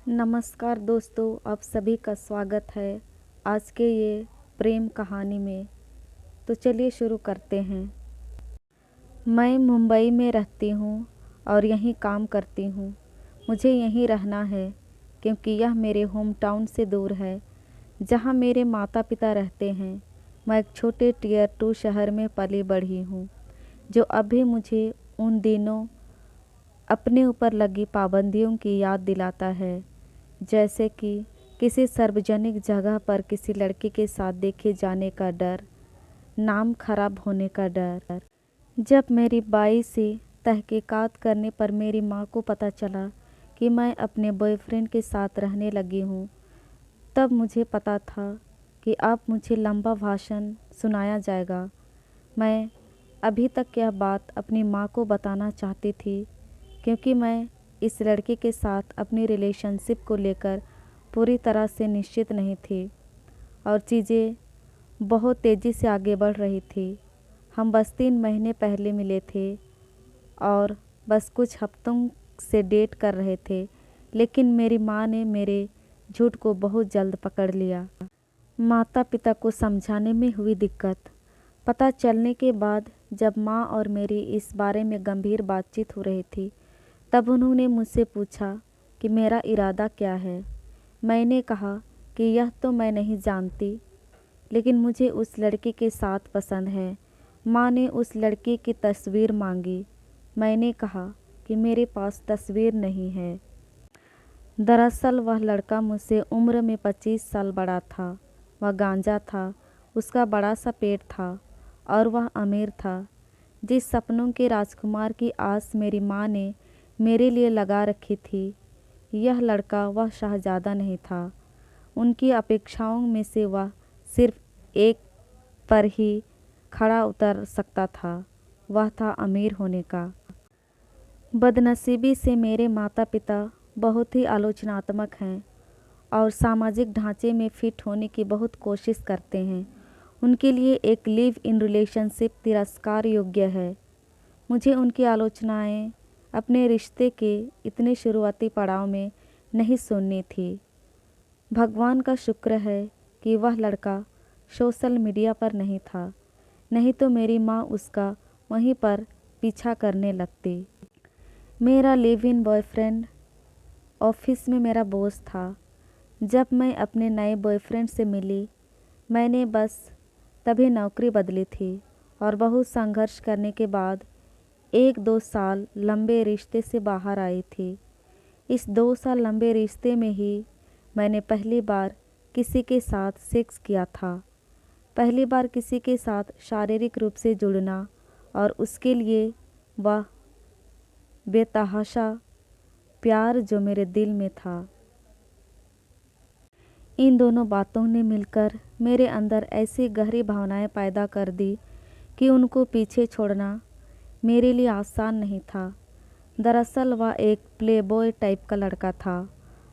नमस्कार दोस्तों, आप सभी का स्वागत है आज के ये प्रेम कहानी में। तो चलिए शुरू करते हैं। मैं मुंबई में रहती हूँ और यहीं काम करती हूँ। मुझे यहीं रहना है क्योंकि यह मेरे होम टाउन से दूर है, जहाँ मेरे माता पिता रहते हैं। मैं एक छोटे टियर 2 शहर में पली बढ़ी हूँ, जो अभी मुझे उन दिनों अपने ऊपर लगी पाबंदियों की याद दिलाता है, जैसे कि किसी सार्वजनिक जगह पर किसी लड़के के साथ देखे जाने का डर, नाम खराब होने का डर। जब मेरी 22 से तहकीकात करने पर मेरी माँ को पता चला कि मैं अपने बॉयफ्रेंड के साथ रहने लगी हूँ, तब मुझे पता था कि अब मुझे लंबा भाषण सुनाया जाएगा। मैं अभी तक यह बात अपनी माँ को बताना चाहती थी, क्योंकि मैं इस लड़के के साथ अपनी रिलेशनशिप को लेकर पूरी तरह से निश्चित नहीं थी और चीज़ें बहुत तेज़ी से आगे बढ़ रही थी। हम बस 3 महीने पहले मिले थे और बस कुछ हफ्तों से डेट कर रहे थे, लेकिन मेरी माँ ने मेरे झूठ को बहुत जल्द पकड़ लिया। माता पिता को समझाने में हुई दिक्कत। पता चलने के बाद जब माँ और मेरी इस बारे में गंभीर बातचीत हो रही थी, तब उन्होंने मुझसे पूछा कि मेरा इरादा क्या है। मैंने कहा कि यह तो मैं नहीं जानती, लेकिन मुझे उस लड़के के साथ पसंद है। माँ ने उस लड़के की तस्वीर मांगी। मैंने कहा कि मेरे पास तस्वीर नहीं है। दरअसल वह लड़का मुझसे उम्र में 25 साल बड़ा था। वह गांजा था, उसका बड़ा सा पेट था और वह अमीर था। जिस सपनों के राजकुमार की आस मेरी माँ ने मेरे लिए लगा रखी थी, यह लड़का वह शहजादा नहीं था। उनकी अपेक्षाओं में से वह सिर्फ एक पर ही खड़ा उतर सकता था, वह था अमीर होने का। बदनसीबी से मेरे माता पिता बहुत ही आलोचनात्मक हैं और सामाजिक ढांचे में फिट होने की बहुत कोशिश करते हैं। उनके लिए एक लिव इन रिलेशनशिप तिरस्कार योग्य है। मुझे उनकी आलोचनाएं अपने रिश्ते के इतने शुरुआती पड़ाव में नहीं सुननी थी। भगवान का शुक्र है कि वह लड़का सोशल मीडिया पर नहीं था, नहीं तो मेरी माँ उसका वहीं पर पीछा करने लगती। मेरा लिव इन बॉयफ्रेंड ऑफिस में मेरा बॉस था। जब मैं अपने नए बॉयफ्रेंड से मिली, मैंने बस तभी नौकरी बदली थी और बहुत संघर्ष करने के बाद 1-2 साल लंबे रिश्ते से बाहर आई थी। इस 2 साल लंबे रिश्ते में ही मैंने पहली बार किसी के साथ सेक्स किया था। पहली बार किसी के साथ शारीरिक रूप से जुड़ना, और उसके लिए वह बेतहाशा प्यार जो मेरे दिल में था। इन दोनों बातों ने मिलकर मेरे अंदर ऐसी गहरी भावनाएं पैदा कर दी कि उनको पीछे छोड़ना मेरे लिए आसान नहीं था। दरअसल वह एक प्लेबॉय टाइप का लड़का था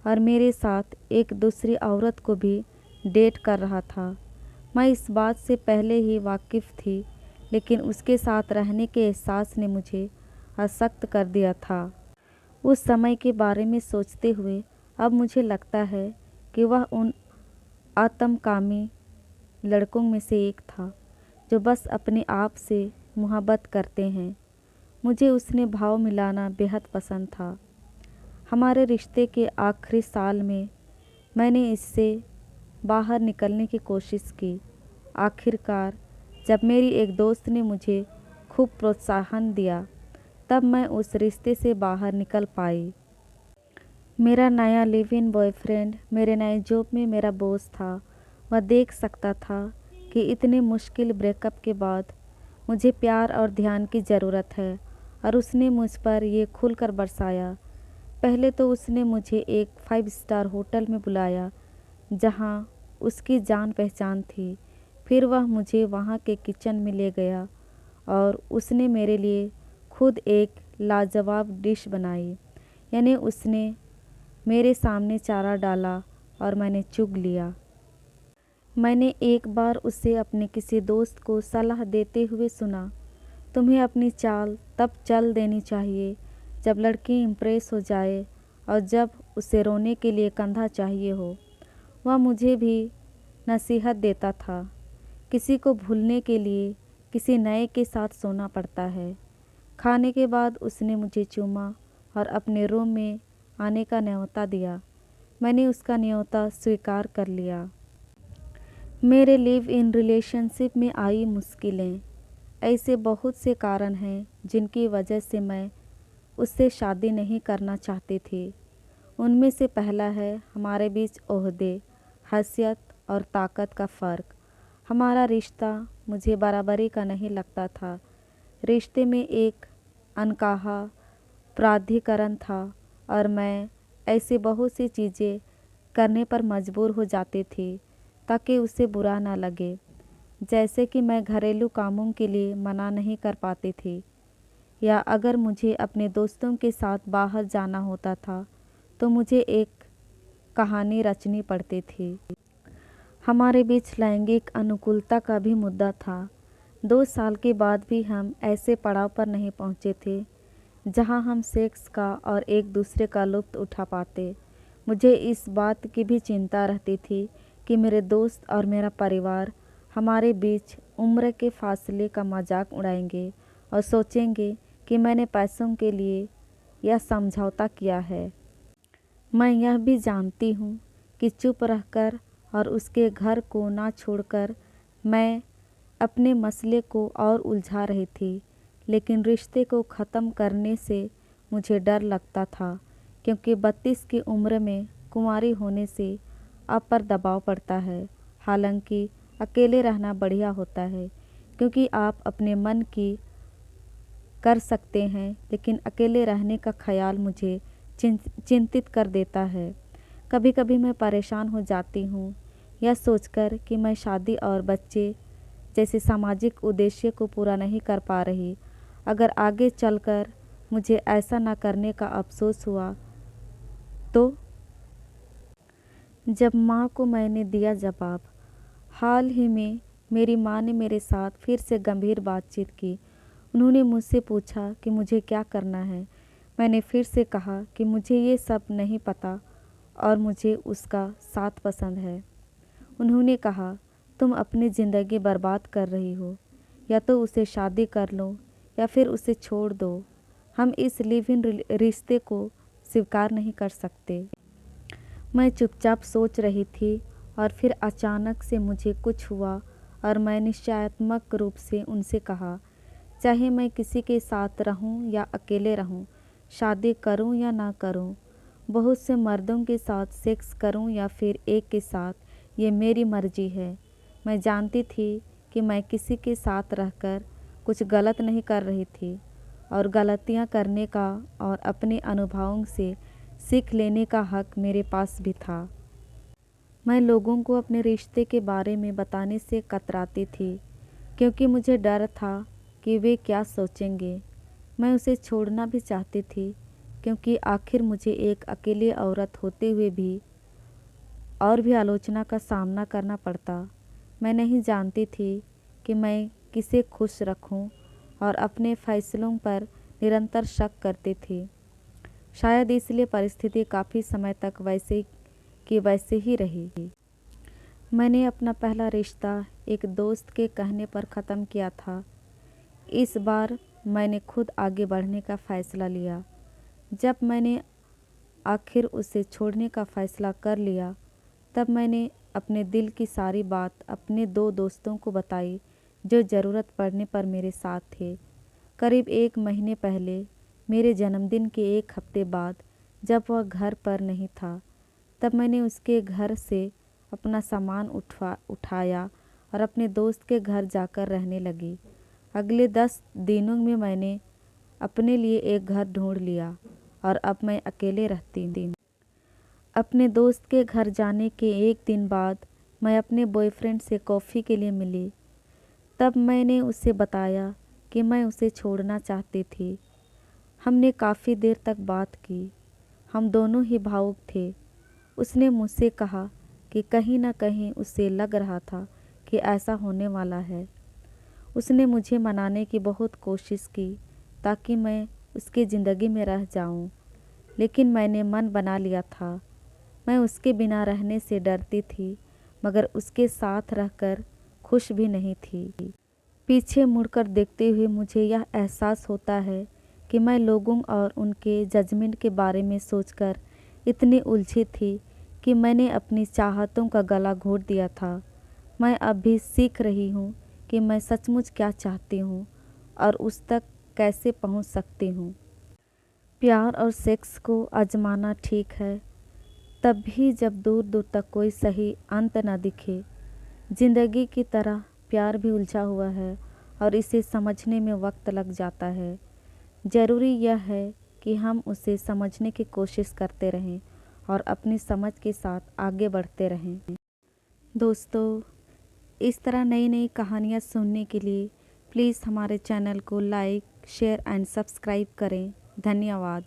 और मेरे साथ एक दूसरी औरत को भी डेट कर रहा था। मैं इस बात से पहले ही वाकिफ़ थी, लेकिन उसके साथ रहने के एहसास ने मुझे आसक्त कर दिया था। उस समय के बारे में सोचते हुए अब मुझे लगता है कि वह उन आत्मकामी लड़कों में से एक था जो बस अपने आप से मोहब्बत करते हैं। मुझे उसने भाव मिलाना बेहद पसंद था। हमारे रिश्ते के आखिरी साल में मैंने इससे बाहर निकलने की कोशिश की। आखिरकार जब मेरी एक दोस्त ने मुझे खूब प्रोत्साहन दिया, तब मैं उस रिश्ते से बाहर निकल पाई। मेरा नया लिव इन बॉयफ्रेंड मेरे नए जॉब में मेरा बॉस था। वह देख सकता था कि इतने मुश्किल ब्रेकअप के बाद मुझे प्यार और ध्यान की ज़रूरत है, और उसने मुझ पर ये खुलकर बरसाया। पहले तो उसने मुझे एक 5 स्टार होटल में बुलाया, जहाँ उसकी जान पहचान थी। फिर वह मुझे वहाँ के किचन में ले गया और उसने मेरे लिए खुद एक लाजवाब डिश बनाई। यानी उसने मेरे सामने चारा डाला और मैंने चुग लिया। मैंने एक बार उसे अपने किसी दोस्त को सलाह देते हुए सुना, तुम्हें अपनी चाल तब चल देनी चाहिए जब लड़की इम्प्रेस हो जाए और जब उसे रोने के लिए कंधा चाहिए हो। वह मुझे भी नसीहत देता था। किसी को भूलने के लिए किसी नए के साथ सोना पड़ता है। खाने के बाद उसने मुझे चूमा और अपने रूम में आने का न्योता दिया। मैंने उसका न्योता स्वीकार कर लिया। मेरे लिव इन रिलेशनशिप में आई मुश्किलें। ऐसे बहुत से कारण हैं जिनकी वजह से मैं उससे शादी नहीं करना चाहती थी। उनमें से पहला है हमारे बीच ओहदे, हैसियत और ताकत का फ़र्क। हमारा रिश्ता मुझे बराबरी का नहीं लगता था। रिश्ते में एक अनकहा प्राधिकरण था और मैं ऐसी बहुत सी चीज़ें करने पर मजबूर हो जाती थी ताकि उसे बुरा ना लगे। जैसे कि मैं घरेलू कामों के लिए मना नहीं कर पाती थी, या अगर मुझे अपने दोस्तों के साथ बाहर जाना होता था तो मुझे एक कहानी रचनी पड़ती थी। हमारे बीच लैंगिक अनुकूलता का भी मुद्दा था। 2 साल के बाद भी हम ऐसे पड़ाव पर नहीं पहुंचे थे जहां हम सेक्स का और एक दूसरे का लुत्फ़ उठा पाते। मुझे इस बात की भी चिंता रहती थी कि मेरे दोस्त और मेरा परिवार हमारे बीच उम्र के फासले का मजाक उड़ाएंगे और सोचेंगे कि मैंने पैसों के लिए यह समझौता किया है। मैं यह भी जानती हूँ कि चुप रहकर और उसके घर को ना छोड़कर मैं अपने मसले को और उलझा रही थी, लेकिन रिश्ते को ख़त्म करने से मुझे डर लगता था, क्योंकि 32 की उम्र में कुंवारी होने से आप पर दबाव पड़ता है। हालांकि अकेले रहना बढ़िया होता है, क्योंकि आप अपने मन की कर सकते हैं, लेकिन अकेले रहने का ख्याल मुझे चिंतित कर देता है। कभी कभी मैं परेशान हो जाती हूँ यह सोचकर कि मैं शादी और बच्चे जैसे सामाजिक उद्देश्य को पूरा नहीं कर पा रही। अगर आगे चलकर मुझे ऐसा ना करने का अफसोस हुआ तो। जब माँ को मैंने दिया जवाब। हाल ही में मेरी माँ ने मेरे साथ फिर से गंभीर बातचीत की। उन्होंने मुझसे पूछा कि मुझे क्या करना है। मैंने फिर से कहा कि मुझे ये सब नहीं पता और मुझे उसका साथ पसंद है। उन्होंने कहा, तुम अपनी ज़िंदगी बर्बाद कर रही हो, या तो उसे शादी कर लो या फिर उसे छोड़ दो। हम इस लिव इन रिश्ते को स्वीकार नहीं कर सकते। मैं चुपचाप सोच रही थी और फिर अचानक से मुझे कुछ हुआ और मैं निश्चयात्मक रूप से उनसे कहा, चाहे मैं किसी के साथ रहूं या अकेले रहूं, शादी करूं या ना करूं, बहुत से मर्दों के साथ सेक्स करूं या फिर एक के साथ, ये मेरी मर्जी है। मैं जानती थी कि मैं किसी के साथ रहकर कुछ गलत नहीं कर रही थी और गलतियां करने का और अपने अनुभवों से सीख लेने का हक मेरे पास भी था। मैं लोगों को अपने रिश्ते के बारे में बताने से कतराती थी, क्योंकि मुझे डर था कि वे क्या सोचेंगे। मैं उसे छोड़ना भी चाहती थी, क्योंकि आखिर मुझे एक अकेली औरत होते हुए भी और भी आलोचना का सामना करना पड़ता। मैं नहीं जानती थी कि मैं किसे खुश रखूं और अपने फैसलों पर निरंतर शक करती थी। शायद इसलिए परिस्थिति काफ़ी समय तक वैसे की वैसे ही रही। मैंने अपना पहला रिश्ता एक दोस्त के कहने पर ख़त्म किया था। इस बार मैंने खुद आगे बढ़ने का फ़ैसला लिया। जब मैंने आखिर उसे छोड़ने का फ़ैसला कर लिया, तब मैंने अपने दिल की सारी बात अपने 2 दोस्तों को बताई जो ज़रूरत पड़ने पर मेरे साथ थे। करीब 1 महीने पहले, मेरे जन्मदिन के 1 हफ्ते बाद, जब वह घर पर नहीं था, तब मैंने उसके घर से अपना सामान उठाया और अपने दोस्त के घर जाकर रहने लगी। अगले 10 दिनों में मैंने अपने लिए एक घर ढूंढ लिया और अब मैं अकेले रहती हूँ। अपने दोस्त के घर जाने के 1 दिन बाद मैं अपने बॉयफ्रेंड से कॉफ़ी के लिए मिली। तब मैंने उसे बताया कि मैं उसे छोड़ना चाहती थी। हमने काफ़ी देर तक बात की। हम दोनों ही भावुक थे। उसने मुझसे कहा कि कहीं ना कहीं उसे लग रहा था कि ऐसा होने वाला है। उसने मुझे मनाने की बहुत कोशिश की ताकि मैं उसकी ज़िंदगी में रह जाऊं, लेकिन मैंने मन बना लिया था। मैं उसके बिना रहने से डरती थी, मगर उसके साथ रहकर खुश भी नहीं थी। पीछे मुड़कर देखते हुए मुझे यह एहसास होता है कि मैं लोगों और उनके जजमेंट के बारे में सोचकर इतनी उलझी थी कि मैंने अपनी चाहतों का गला घोट दिया था। मैं अब भी सीख रही हूँ कि मैं सचमुच क्या चाहती हूँ और उस तक कैसे पहुँच सकती हूँ। प्यार और सेक्स को आजमाना ठीक है, तब भी जब दूर दूर तक कोई सही अंत न दिखे। जिंदगी की तरह प्यार भी उलझा हुआ है और इसे समझने में वक्त लग जाता है। ज़रूरी यह है कि हम उसे समझने की कोशिश करते रहें और अपनी समझ के साथ आगे बढ़ते रहें। दोस्तों, इस तरह नई नई कहानियाँ सुनने के लिए प्लीज़ हमारे चैनल को लाइक, शेयर एंड सब्सक्राइब करें। धन्यवाद।